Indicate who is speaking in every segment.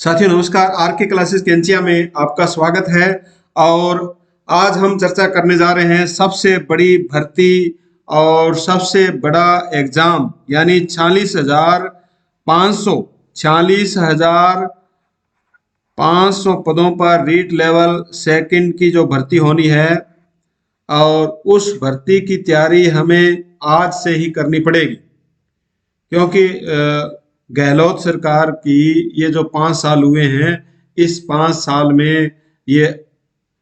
Speaker 1: साथियों नमस्कार। आर के क्लासेस केंचिया में आपका स्वागत है। और आज हम चर्चा करने जा रहे हैं सबसे बड़ी भर्ती और सबसे बड़ा एग्जाम यानी 46,500 पदों पर रीट लेवल सेकंड की जो भर्ती होनी है, और उस भर्ती की तैयारी हमें आज से ही करनी पड़ेगी। क्योंकि गहलोत सरकार की ये जो 5 साल हुए हैं, इस 5 साल में ये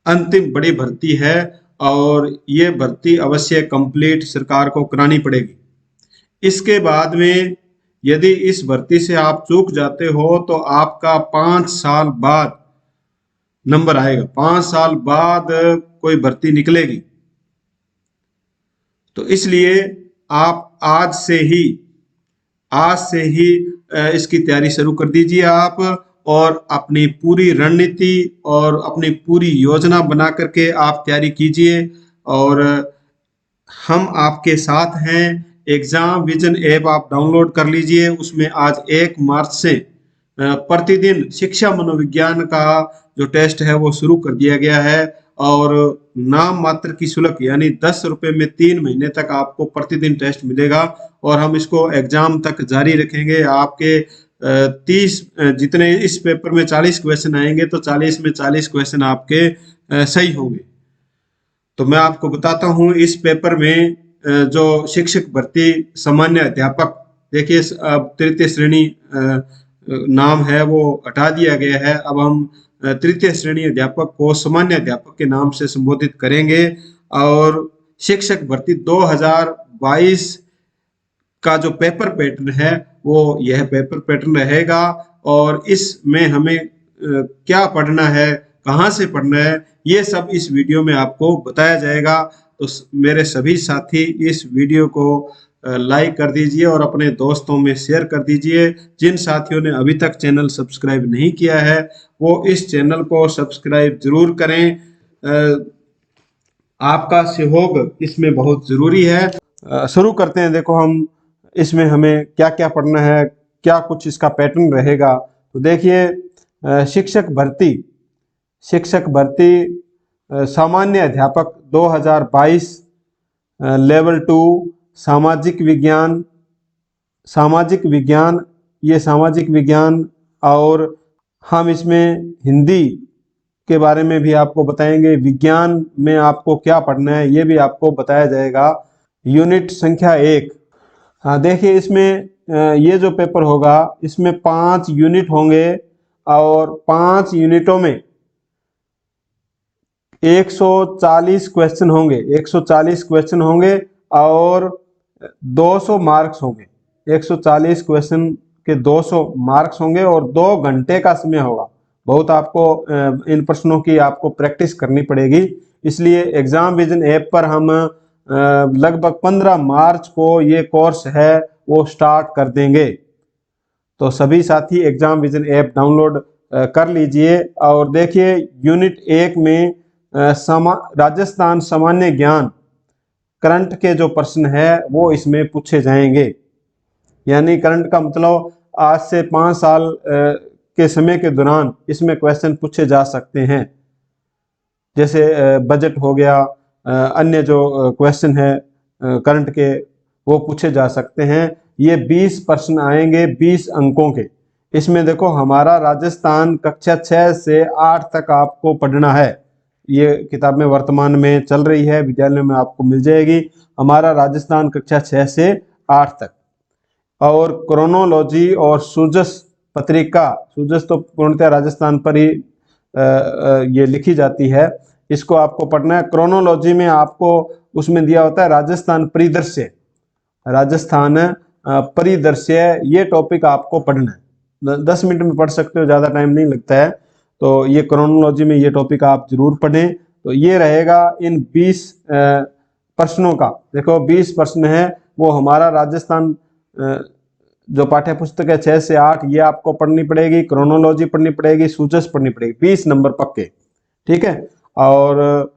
Speaker 1: अंतिम बड़ी भर्ती है और ये भर्ती अवश्य कंप्लीट सरकार को करानी पड़ेगी। इसके बाद में यदि इस भर्ती से आप चूक जाते हो तो आपका 5 साल बाद नंबर आएगा, 5 साल बाद कोई भर्ती निकलेगी। तो इसलिए आप आज से ही इसकी तैयारी शुरू कर दीजिए आप, और अपनी पूरी रणनीति और अपनी पूरी योजना बना करके आप तैयारी कीजिए। और हम आपके साथ हैं। एग्जाम विजन ऐप आप डाउनलोड कर लीजिए। उसमें आज 1 मार्च से प्रतिदिन शिक्षा मनोविज्ञान का जो टेस्ट है वो शुरू कर दिया गया है। और नाम मात्र की शुल्क यानी 10 रुपए में 3 महीने तक आपको प्रतिदिन टेस्ट मिलेगा। और हम इसको एग्जाम तक जारी रखेंगे। आपके 30 जितने इस पेपर में 40 क्वेश्चन आएंगे तो 40 में 40 क्वेश्चन आपके सही होंगे। तो मैं आपको बताता हूँ इस पेपर में जो शिक्षक भर्ती सामान्य अध्यापक, देखिए अब तृतीय श्रेणी नाम है वो हटा दिया गया है। अब हम तृतीय श्रेणी अध्यापक को सामान्य अध्यापक के नाम से संबोधित करेंगे। और शिक्षक भर्ती 2022 का जो पेपर पैटर्न है वो यह पेपर पैटर्न रहेगा। और इसमें हमें क्या पढ़ना है, कहाँ से पढ़ना है, ये सब इस वीडियो में आपको बताया जाएगा। तो मेरे सभी साथी इस वीडियो को लाइक कर दीजिए और अपने दोस्तों में शेयर कर दीजिए। जिन साथियों ने अभी तक चैनल सब्सक्राइब नहीं किया है वो इस चैनल को सब्सक्राइब जरूर करें। आपका सहयोग इसमें बहुत जरूरी है। शुरू करते हैं। देखो हम इसमें हमें क्या क्या पढ़ना है, क्या कुछ इसका पैटर्न रहेगा। तो देखिए शिक्षक भर्ती सामान्य अध्यापक 2022 लेवल 2 सामाजिक विज्ञान ये सामाजिक विज्ञान। और हम इसमें हिंदी के बारे में भी आपको बताएंगे। विज्ञान में आपको क्या पढ़ना है ये भी आपको बताया जाएगा। यूनिट संख्या 1, हाँ देखिए इसमें ये जो पेपर होगा इसमें 5 यूनिट होंगे और 5 यूनिटों में 140 क्वेश्चन होंगे। 140 क्वेश्चन होंगे और 200 मार्क्स होंगे। 140 क्वेश्चन के 200 मार्क्स होंगे और 2 घंटे का समय होगा। बहुत आपको इन प्रश्नों की आपको प्रैक्टिस करनी पड़ेगी। इसलिए एग्जाम विजन ऐप पर हम लगभग 15 मार्च को ये कोर्स है वो स्टार्ट कर देंगे। तो सभी साथी एग्जाम विजन ऐप डाउनलोड कर लीजिए। और देखिए यूनिट 1 में राजस्थान सामान्य ज्ञान करंट के जो प्रश्न है वो इसमें पूछे जाएंगे। यानी करंट का मतलब आज से 5 साल के समय के दौरान इसमें क्वेश्चन पूछे जा सकते हैं। जैसे बजट हो गया, अन्य जो क्वेश्चन है करंट के वो पूछे जा सकते हैं। ये 20 प्रश्न आएंगे 20 अंकों के। इसमें देखो हमारा राजस्थान कक्षा 6 से 8 तक आपको पढ़ना है। ये किताब में वर्तमान में चल रही है, विद्यालय में आपको मिल जाएगी। हमारा राजस्थान कक्षा 6 से 8 तक। और क्रोनोलॉजी और सूजस पत्रिका, सूजस तो पूर्णतः राजस्थान पर ही ये लिखी जाती है, इसको आपको पढ़ना है। क्रोनोलॉजी में आपको उसमें दिया होता है राजस्थान परिदृश्य, ये टॉपिक आपको पढ़ना है। 10 मिनट में पढ़ सकते हो, ज़्यादा टाइम नहीं लगता है। तो ये क्रोनोलॉजी में ये टॉपिक आप जरूर पढ़ें। तो ये रहेगा इन 20 प्रश्नों का। देखो 20 प्रश्न है वो हमारा राजस्थान जो पाठ्य पुस्तक है 6 से 8 ये आपको पढ़नी पड़ेगी। क्रोनोलॉजी पढ़नी पड़ेगी, सूचस पढ़नी पड़ेगी, 20 नंबर पक्के, ठीक है। और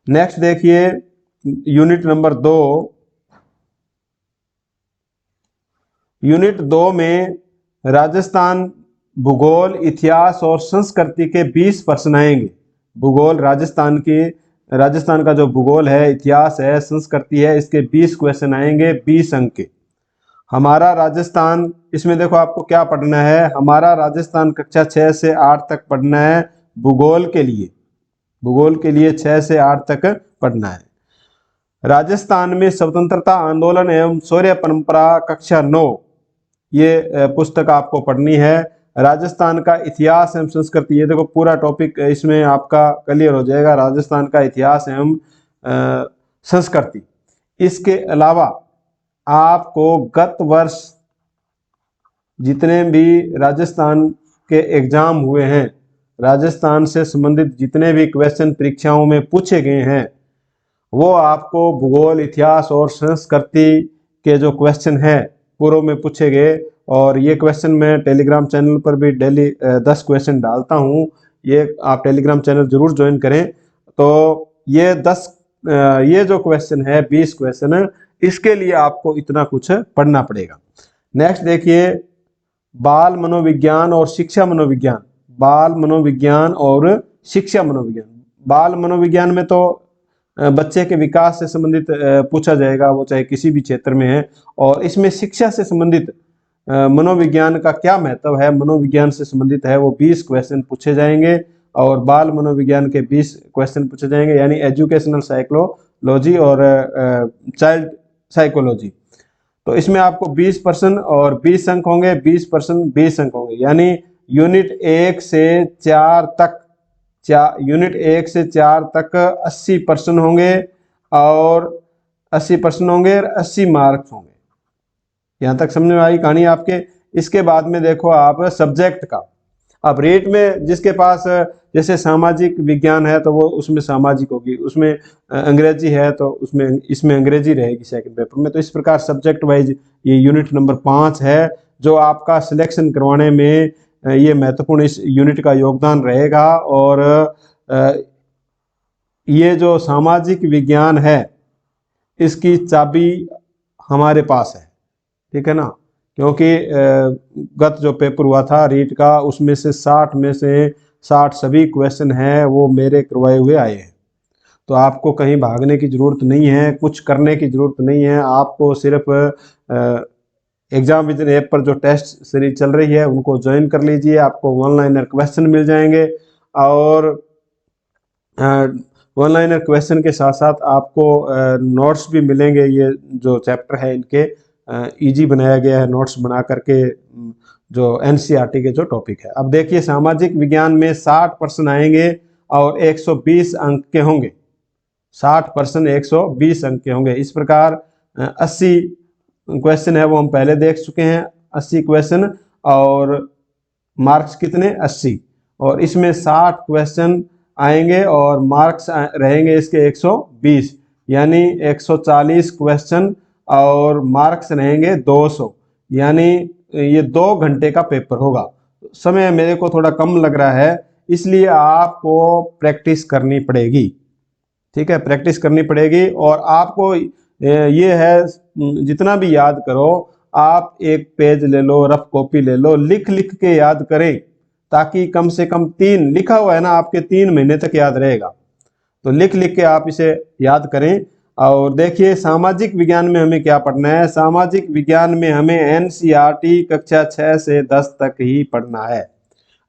Speaker 1: नेक्स्ट देखिए यूनिट नंबर 2। यूनिट 2 में राजस्थान भूगोल, इतिहास और संस्कृति के 20 प्रश्न आएंगे। भूगोल, राजस्थान का जो भूगोल है, इतिहास है, संस्कृति है, इसके 20 क्वेश्चन आएंगे, 20 अंक के। हमारा राजस्थान, इसमें देखो आपको क्या पढ़ना है, हमारा राजस्थान कक्षा 6 से 8 तक पढ़ना है। भूगोल के लिए 6 से 8 तक पढ़ना है। राजस्थान में स्वतंत्रता आंदोलन एवं शौर्य परंपरा कक्षा 9, ये पुस्तक आपको पढ़नी है। राजस्थान का इतिहास एवं संस्कृति, ये देखो पूरा टॉपिक इसमें आपका क्लियर हो जाएगा, राजस्थान का इतिहास एवं संस्कृति। इसके अलावा आपको गत वर्ष जितने भी राजस्थान के एग्जाम हुए हैं, राजस्थान से संबंधित जितने भी क्वेश्चन परीक्षाओं में पूछे गए हैं, वो आपको भूगोल, इतिहास और संस्कृति के जो क्वेश्चन हैं पूर्व में पूछे गए। और ये क्वेश्चन मैं टेलीग्राम चैनल पर भी डेली 10 क्वेश्चन डालता हूँ, ये आप टेलीग्राम चैनल जरूर ज्वाइन करें। तो ये ये जो क्वेश्चन है 20 क्वेश्चन, इसके लिए आपको इतना कुछ पढ़ना पड़ेगा। नेक्स्ट देखिए, बाल मनोविज्ञान और शिक्षा मनोविज्ञान। बाल मनोविज्ञान और शिक्षा मनोविज्ञान, बाल मनोविज्ञान में तो बच्चे के विकास से संबंधित पूछा जाएगा, वो चाहे किसी भी क्षेत्र में है। और इसमें शिक्षा से संबंधित मनोविज्ञान का क्या महत्व है, मनोविज्ञान से संबंधित है, वो 20 क्वेश्चन पूछे जाएंगे। और बाल मनोविज्ञान के 20 क्वेश्चन पूछे जाएंगे, यानी एजुकेशनल साइकोलॉजी और चाइल्ड साइकोलॉजी। तो इसमें आपको 20 प्रश्न और 20 अंक होंगे, 20 प्रश्न 20 अंक होंगे, यानी यूनिट 1 से 4 तक, यूनिट 1 से 4 तक 80 प्रश्न होंगे और 80 प्रश्न होंगे और 80 मार्क्स होंगे। यहाँ तक समझ में आई कहानी आपके। इसके बाद में देखो आप सब्जेक्ट का, अब रेट में जिसके पास जैसे सामाजिक विज्ञान है तो वो उसमें सामाजिक होगी, उसमें अंग्रेजी है तो उसमें इसमें अंग्रेजी रहेगी सेकंड पेपर में। तो इस प्रकार सब्जेक्ट वाइज ये यूनिट नंबर 5 है, जो आपका सिलेक्शन करवाने में ये महत्वपूर्ण इस यूनिट का योगदान रहेगा। और ये जो सामाजिक विज्ञान है, इसकी चाबी हमारे पास है, ठीक है ना, क्योंकि गत जो पेपर हुआ था रीट का, उसमें से 60 में से 60 सभी क्वेश्चन हैं वो मेरे करवाए हुए आए हैं। तो आपको कहीं भागने की ज़रूरत नहीं है, कुछ करने की ज़रूरत नहीं है, आपको सिर्फ एग्जाम विजन ऐप पर जो टेस्ट सीरीज चल रही है उनको ज्वाइन कर लीजिए, आपको ऑनलाइनर क्वेश्चन मिल जाएंगे। और ऑनलाइनर क्वेश्चन के साथ साथ आपको नोट्स भी मिलेंगे, ये जो चैप्टर है इनके इजी बनाया गया है नोट्स बना करके, जो एनसीईआरटी के जो टॉपिक है। अब देखिए, सामाजिक विज्ञान में 60 प्रश्न आएंगे और 120 अंक के होंगे, 60 प्रश्न 120 अंक के होंगे। इस प्रकार 80 क्वेश्चन है वो हम पहले देख चुके हैं, 80 क्वेश्चन और मार्क्स कितने 80, और इसमें 60 क्वेश्चन आएंगे और मार्क्स रहेंगे इसके 120, यानी 140 क्वेश्चन और मार्क्स रहेंगे 200, यानी ये 2 घंटे का पेपर होगा। समय मेरे को थोड़ा कम लग रहा है, इसलिए आपको प्रैक्टिस करनी पड़ेगी, ठीक है, प्रैक्टिस करनी पड़ेगी। और आपको ये है, जितना भी याद करो, आप एक पेज ले लो, रफ कॉपी ले लो, लिख लिख के याद करें, ताकि कम से कम 3 लिखा हुआ है ना, आपके 3 महीने तक याद रहेगा। तो लिख लिख के आप इसे याद करें। और देखिए, सामाजिक विज्ञान में हमें क्या पढ़ना है, सामाजिक विज्ञान में हमें एनसीईआरटी कक्षा 6 से 10 तक ही पढ़ना है।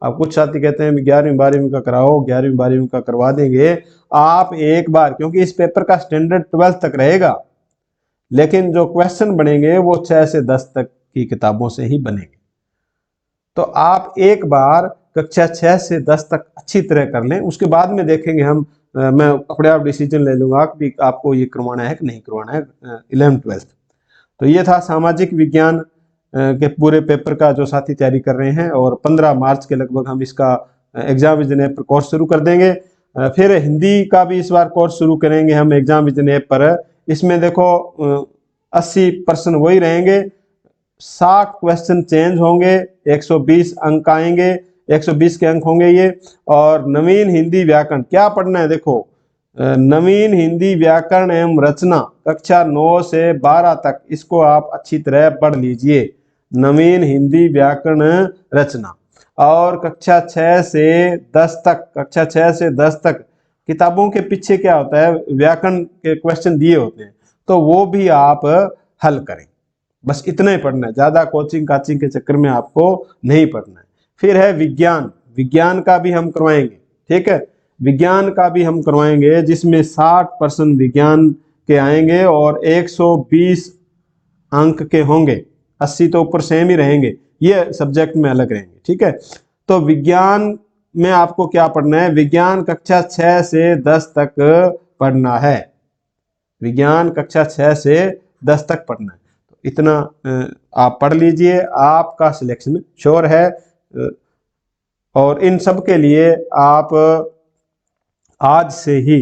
Speaker 1: अब कुछ साथी कहते हैं 11वीं 12वीं का कराओ, 11वीं 12वीं का करवा देंगे आप एक बार, क्योंकि इस पेपर का स्टैंडर्ड 12th तक रहेगा, लेकिन जो क्वेश्चन बनेंगे वो 6 से 10 तक की किताबों से ही बनेंगे। तो आप एक बार कक्षा 6 से 10 तक अच्छी तरह कर लें, उसके बाद में देखेंगे हम, मैं अपने आप डिसीजन ले लूँगा कि आपको ये करवाना है कि नहीं करवाना है 11th 12th। तो ये था सामाजिक विज्ञान के पूरे पेपर का जो साथी तैयारी कर रहे हैं, और 15 मार्च के लगभग हम इसका एग्जाम विजन ऐप पर कोर्स शुरू कर देंगे। फिर हिंदी का भी इस बार कोर्स शुरू करेंगे हम एग्जाम विजन ऐप पर। इसमें देखो 80% वही रहेंगे, 60 क्वेश्चन चेंज होंगे, 120 अंक आएंगे, 120 के अंक होंगे ये। और नवीन हिंदी व्याकरण क्या पढ़ना है, देखो नवीन हिंदी व्याकरण एवं रचना कक्षा 9 से 12 तक, इसको आप अच्छी तरह पढ़ लीजिए, नवीन हिंदी व्याकरण रचना। और कक्षा 6 से 10 तक, कक्षा 6 से 10 तक किताबों के पीछे क्या होता है, व्याकरण के क्वेश्चन दिए होते हैं, तो वो भी आप हल करें। बस इतना ही पढ़ना है, ज्यादा कोचिंग काचिंग के चक्कर में आपको नहीं पढ़ना है। फिर है विज्ञान, विज्ञान का भी हम करवाएंगे, ठीक है, विज्ञान का भी हम करवाएंगे, जिसमें 60% विज्ञान के आएंगे और 120 अंक के होंगे, 80 तो ऊपर सेम ही रहेंगे, ये सब्जेक्ट में अलग रहेंगे, ठीक है। तो विज्ञान में आपको क्या पढ़ना है, विज्ञान कक्षा 6 से 10 तक पढ़ना है, विज्ञान कक्षा 6 से 10 तक पढ़ना है। तो इतना आप पढ़ लीजिए, आपका सिलेक्शन श्योर है। और इन सब के लिए आप आज से ही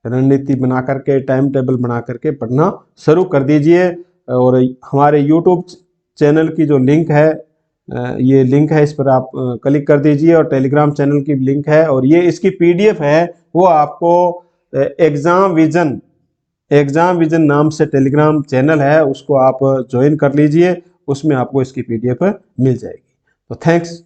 Speaker 1: रणनीति बना करके, टाइम टेबल बना करके पढ़ना शुरू कर दीजिए। और हमारे यूट्यूब चैनल की जो लिंक है, ये लिंक है, इस पर आप क्लिक कर दीजिए, और टेलीग्राम चैनल की लिंक है, और ये इसकी पीडीएफ है, वो आपको एग्जाम विजन नाम से टेलीग्राम चैनल है, उसको आप ज्वाइन कर लीजिए, उसमें आपको इसकी पीडीएफ मिल जाएगी। तो थैंक्स।